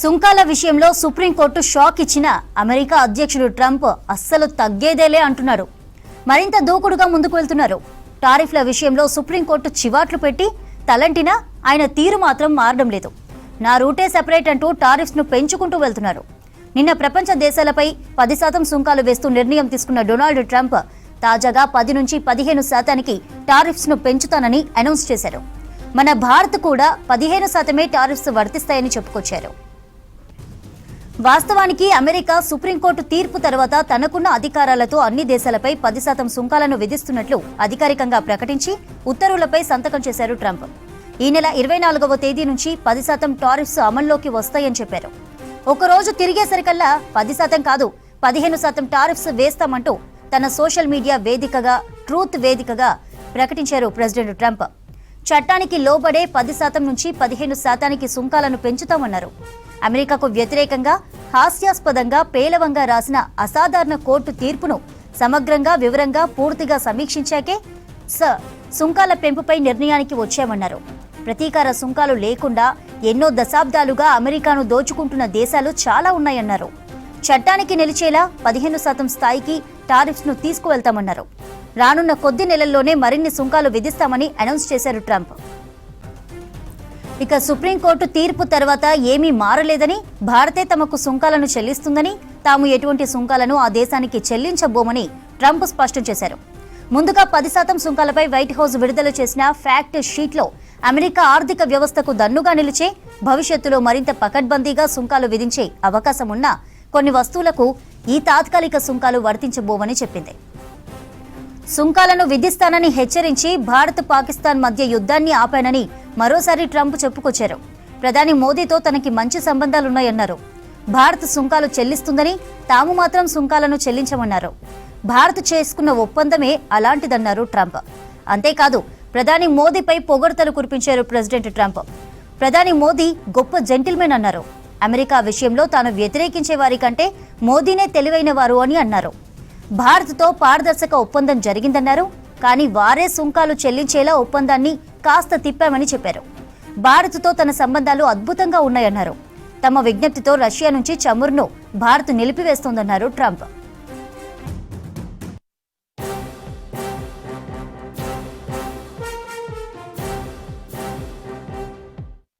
సుంకాల విషయంలో supreme court shock ఇచ్చిన అమెరికా అధ్యక్షుడు ట్రంప్ అస్సలు తగ్గేదేలే అంటున్నారు. మరింత దూకుడుగా ముందుకు వెళ్తున్నారు. టారిఫ్ల విషయంలో సుప్రీంకోర్టు చివాట్లు పెట్టి తలంటినా ఆయన తీరు మాత్రం మారడం లేదు. నా రూటే సెపరేట్ అంటూ టారిఫ్స్ ను పెంచుకుంటూ వెళ్తున్నారు. నిన్న ప్రపంచ దేశాలపై 10% సుంకాలు వేస్తూ నిర్ణయం తీసుకున్న డొనాల్డ్ ట్రంప్ తాజాగా 10 నుంచి 15% టారిఫ్స్ ను పెంచుతానని అనౌన్స్ చేశారు. మన భారత్ కూడా 15% టారిఫ్స్ వర్తిస్తాయని చెప్పుకొచ్చారు. వాస్తవానికి అమెరికా సుప్రీంకోర్టు తీర్పు తర్వాత తనకున్న అధికారాలతో అన్ని దేశాలపై 10% సుంకాలను విధిస్తున్నట్లు అధికారికంగా ప్రకటించి ఉత్తర్వులపై సంతకం చేశారు ట్రంప్. ఈ నెల 24వ తేదీ నుంచి 10% టారిఫ్స్ అమల్లోకి వస్తాయని చెప్పారు. ఒకరోజు తిరిగేసరికల్లా 10% కాదు 15% టారిఫ్స్ వేస్తామంటూ తన సోషల్ మీడియా వేదికగా ట్రూత్ వేదికగా ప్రకటించారు ప్రెసిడెంట్ ట్రంప్. చట్టానికి లోబడే 10% నుంచి 15% సుంకాలను పెంచుతామన్నారు. అమెరికాకు వ్యతిరేకంగా హాస్యాస్పదంగా పేలవంగా రాసిన అసాధారణ కోర్టు తీర్పును సమగ్రంగా వివరంగా పూర్తిగా సమీక్షించాకే సుంకాల పెంపుపై నిర్ణయానికి వచ్చామన్నారు. ప్రతీకార సుంకాలు లేకుండా ఎన్నో దశాబ్దాలుగా అమెరికాను దోచుకుంటున్న దేశాలు చాలా ఉన్నాయన్నారు. చట్టానికి నిలిచేలా 15% స్థాయికి టారిఫ్స్ ను తీసుకువెళ్తామన్నారు. రానున్న కొద్ది నెలల్లోనే మరిన్ని సుంకాలు విధిస్తామని అనౌన్స్ చేశారు ట్రంప్. ఇక సుప్రీంకోర్టు తీర్పు తర్వాత ఏమీ మారలేదని, భారతే తమకు సుంకాలను చెల్లిస్తుందని, తాము ఎటువంటి సుంకాలను ఆ దేశానికి చెల్లించబోమని ట్రంప్ స్పష్టం చేశారు. ముందుగా 10% సుంకాలపై వైట్ హౌస్ విడుదల చేసిన ఫ్యాక్ట్ షీట్లో అమెరికా ఆర్థిక వ్యవస్థకు దన్నుగా నిలిచే, భవిష్యత్తులో మరింత పకడ్బందీగా సుంకాలు విధించే అవకాశం ఉన్న కొన్ని వస్తువులకు ఈ తాత్కాలిక సుంకాలు వర్తించబోవని చెప్పింది. సుంకాలను విధిస్తానని హెచ్చరించి భారత్ పాకిస్తాన్ మధ్య యుద్ధాన్ని ఆపానని మరోసారి ట్రంప్ చెప్పుకొచ్చారు. ప్రధాని మోదీతో తనకి మంచి సంబంధాలున్నాయన్నారు. భారత్ సుంకాలు చెల్లిస్తుందని, తాము మాత్రం సుంకాలను చెల్లించమన్నారు. భారత్ చేసుకున్న ఒప్పందమే అలాంటిదన్నారు ట్రంప్. అంతేకాదు ప్రధాని మోదీపై పొగడ్తలు కురిపించారు ప్రెసిడెంట్ ట్రంప్. ప్రధాని మోదీ గొప్ప జెంటిల్మెన్ అన్నారు. అమెరికా విషయంలో తాను వ్యతిరేకించే వారి కంటే మోదీనే తెలివైన వారు అని అన్నారు. భారత్తో పారదర్శక ఒప్పందం జరిగిందన్నారు. కానీ వారే సుంకాలు చెల్లించేలా ఒప్పందాన్ని కాస్త తిప్పామని చెప్పారు. భారత్తో తన సంబంధాలు అద్భుతంగా ఉన్నాయన్నారు. తమ విజ్ఞప్తితో రష్యా నుంచి చమురును భారత్ నిలిపివేస్తోందన్నారు ట్రంప్.